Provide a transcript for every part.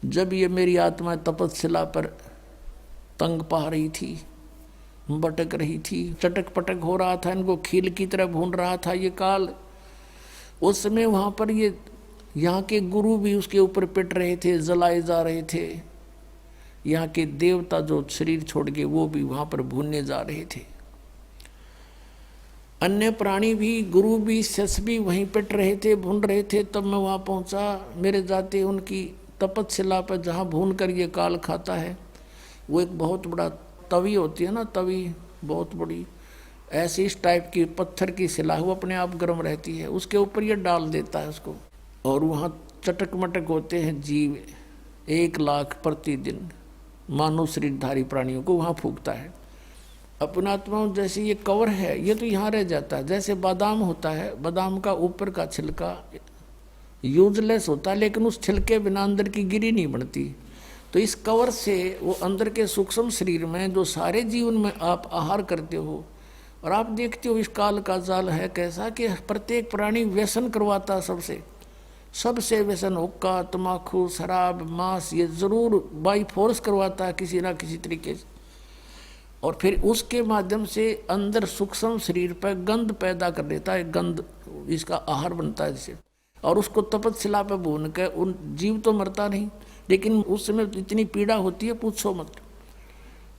जब ये मेरी आत्मा तपस्या पर तंग पा रही थी, भटक रही थी, चटक पटक हो रहा था, इनको खील की तरह भून रहा था ये काल, उस समय वहाँ पर ये यहाँ के गुरु भी उसके ऊपर पिट रहे थे, जलाए जा रहे थे। यहाँ के देवता जो शरीर छोड़ के वो भी वहाँ पर भूनने जा रहे थे। अन्य प्राणी भी, गुरु भी, शस भी वहीं पिट रहे थे, भून रहे थे। तब मैं वहाँ पहुँचा। मेरे जाते उनकी तपस्या पर जहाँ भून कर ये काल खाता है, वो एक बहुत बड़ा तवी होती है ना, तवी बहुत बड़ी, ऐसी इस टाइप की पत्थर की शिला, वो अपने आप गर्म रहती है, उसके ऊपर ये डाल देता है उसको। और वहाँ चटक मटक होते हैं जीव, 1 लाख प्रतिदिन मानव शरीरधारी प्राणियों को वहाँ फूकता है। अपना आत्मा जैसे ये कवर है, ये तो यहाँ रह जाता है। जैसे बादाम होता है, बादाम का ऊपर का छिलका यूजलेस होता है, लेकिन उस छिलके बिना अंदर की गिरी नहीं बनती। तो इस कवर से वो अंदर के सूक्ष्म शरीर में जो सारे जीवन में आप आहार करते हो, और आप देखते हो इस काल का जाल है कैसा कि प्रत्येक प्राणी व्यसन करवाता है सबसे व्यसन, हुक्का, तम्बाकू, शराब, मांस, ये जरूर बाई फोर्स करवाता है किसी ना किसी तरीके से। और फिर उसके माध्यम से अंदर सूक्ष्म शरीर पर गंध पैदा कर देता है, गंध इसका आहार बनता है जिसे, और उसको तपस्या पे भून कर उन जीव तो मरता नहीं, लेकिन उस समय इतनी पीड़ा होती है पूछो मत।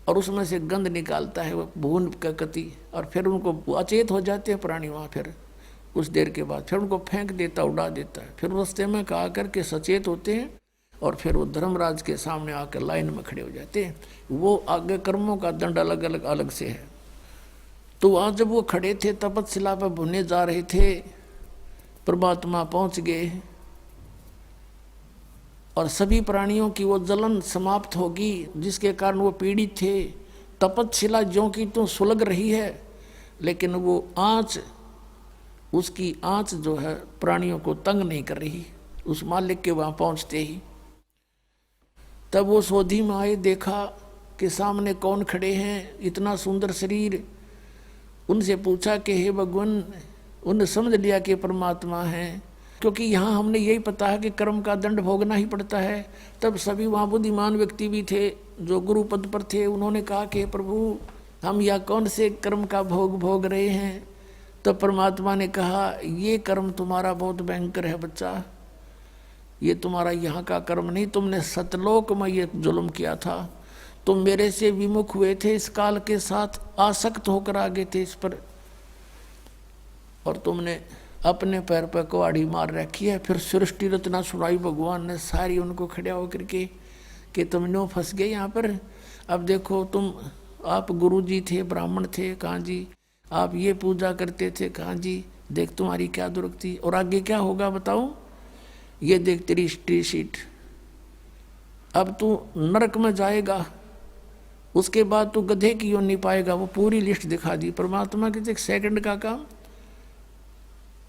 और उसमें से गंध निकालता है वो भून का कति, और फिर उनको अचेत हो जाते हैं प्राणी वहाँ। फिर कुछ देर के बाद फिर उनको फेंक देता, उड़ा देता है। फिर रास्ते में कहा करके सचेत होते हैं, और फिर वो धर्मराज के सामने आकर लाइन में खड़े हो जाते हैं। वो आगे कर्मों का दंड अलग अलग अलग से है। तो वहाँ जब वो खड़े थे तपस्या पर भुने जा रहे थे, परमात्मा पहुँच गए, और सभी प्राणियों की वो जलन समाप्त होगी जिसके कारण वो पीड़ित थे। तपस्या ज्यों की तो सुलग रही है, लेकिन वो आँच, उसकी आँच जो है प्राणियों को तंग नहीं कर रही। उस मालिक के वहाँ पहुँचते ही तब वो सोधी में आए, देखा कि सामने कौन खड़े हैं, इतना सुंदर शरीर। उनसे पूछा कि हे भगवान, उन्हें समझ लिया कि परमात्मा हैं, क्योंकि यहाँ हमने यही पता है कि कर्म का दंड भोगना ही पड़ता है। तब सभी वहाँ बुद्धिमान व्यक्ति भी थे जो गुरु पद पर थे, उन्होंने कहा कि प्रभु हम यह कौन से कर्म का भोग भोग रहे हैं। तब परमात्मा ने कहा, ये कर्म तुम्हारा बहुत भयंकर है बच्चा, ये तुम्हारा यहाँ का कर्म नहीं, तुमने सतलोक में ये जुल्म किया था। तुम मेरे से विमुख हुए थे, इस काल के साथ आसक्त होकर आगे थे इस पर, और तुमने अपने पैर पर कुहाड़ी मार रखी है। फिर सृष्टि रचना सुनाई भगवान ने सारी उनको खड़ा होकर के कि तुम नो फंस गए यहाँ पर। अब देखो तुम, आप गुरु जी थे, ब्राह्मण थे, कहाँ जी, आप ये पूजा करते थे, कहाँ जी, देख तुम्हारी क्या दुर्गति, और आगे क्या होगा बताऊं, ये देख तेरी हिस्ट्री शीट, अब तू नरक में जाएगा, उसके बाद तू गधे की योनि पाएगा। वो पूरी लिस्ट दिखा दी परमात्मा के, एक सेकंड का काम।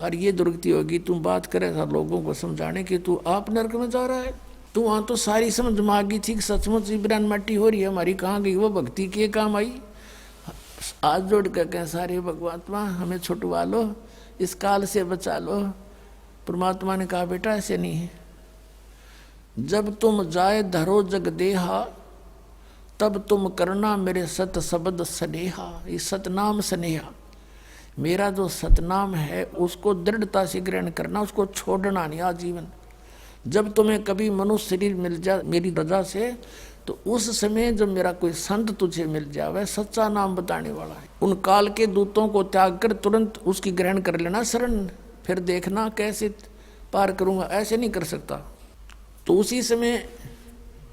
और ये दुर्गति होगी, तुम बात करे था लोगों को समझाने की, तू आप नरक में जा रहा है। तू वहाँ तो सारी समझ मांगी थी कि सचमुच इब्रान मट्टी हो रही है हमारी, कहाँ गई वो भक्ति, के काम आई। आज जोड़ कर कह सारे भगवात्मा हमें छुटवा लो, इस काल से बचा लो। परमात्मा ने कहा बेटा ऐसे नहीं है, जब तुम जाए धरो जग देहा, तब तुम करना मेरे सत शब्द स्नेहा। ये सतनाम स्नेहा, मेरा जो सतनाम है उसको दृढ़ता से ग्रहण करना, उसको छोड़ना नहीं आजीवन। जब तुम्हें कभी मनुष्य शरीर मिल जाए मेरी रजा से, तो उस समय जब मेरा कोई संत तुझे मिल जाए, सच्चा नाम बताने वाला है, उन काल के दूतों को त्याग कर तुरंत उसकी ग्रहण कर लेना शरण, फिर देखना कैसे पार करूंगा, ऐसे नहीं कर सकता। तो उसी समय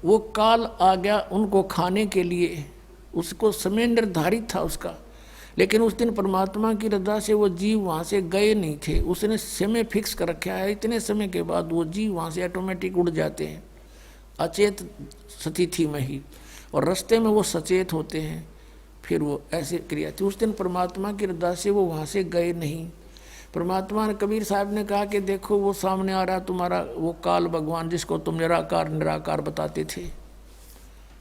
वो काल आ गया उनको खाने के लिए, उसको समय निर्धारित था उसका। लेकिन उस दिन परमात्मा की रजा से वो जीव वहाँ से गए नहीं थे, उसने समय फिक्स कर रखा है, इतने समय के बाद वो जीव वहाँ से ऑटोमेटिक उड़ जाते हैं अचेत स्थिति में ही, और रास्ते में वो सचेत होते हैं। फिर वो ऐसे क्रिया थी, उस दिन परमात्मा की रजा से वो वहाँ से गए नहीं। परमात्मा ने, कबीर साहब ने कहा कि देखो वो सामने आ रहा तुम्हारा वो काल भगवान, जिसको तुम निराकार निराकार बताते थे,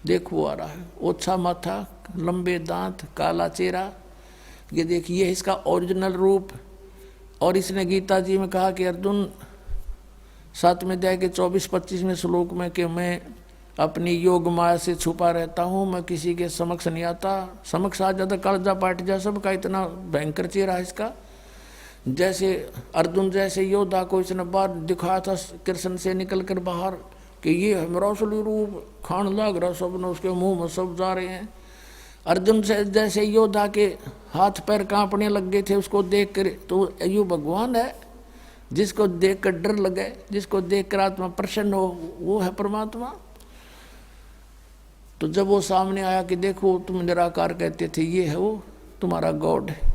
देखो वो आ रहा है, ओछा माथा, लंबे दांत, काला चेहरा, ये देखिए इसका ओरिजिनल रूप। और इसने गीता जी में कहा कि अर्जुन 7वें अध्याय के 24-25वें श्लोक में कि मैं अपनी योग माया से छुपा रहता हूँ, मैं किसी के समक्ष नहीं आता, समक्ष आ जाता कालजा पाट जा सबका, इतना भयंकर चेहरा है इसका। जैसे अर्जुन जैसे योद्धा को इसने बाहर दिखाया था कृष्ण से निकल कर बाहर कि ये है मेरा असली रूप, खान लाग रहा सब ने, उसके मुंह में सब जा रहे हैं। अर्जुन से जैसे योद्धा के हाथ पैर कांपने लग गए थे उसको देख कर, तो यो भगवान है जिसको देख कर डर लगे, जिसको देख कर आत्मा प्रसन्न हो, वो है परमात्मा। तो जब वो सामने आया कि देखो तुम निराकार कहते थे, ये है वो तुम्हारा गॉड है,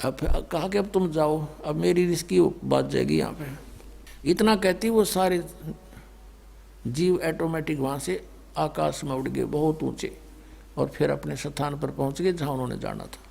अब कहा कि अब तुम जाओ, अब मेरी रिस्की बात जाएगी यहाँ पे। इतना कहती वो सारे जीव ऑटोमेटिक वहाँ से आकाश में उड़ गए बहुत ऊंचे, और फिर अपने स्थान पर पहुँच गए जहाँ उन्होंने जाना था।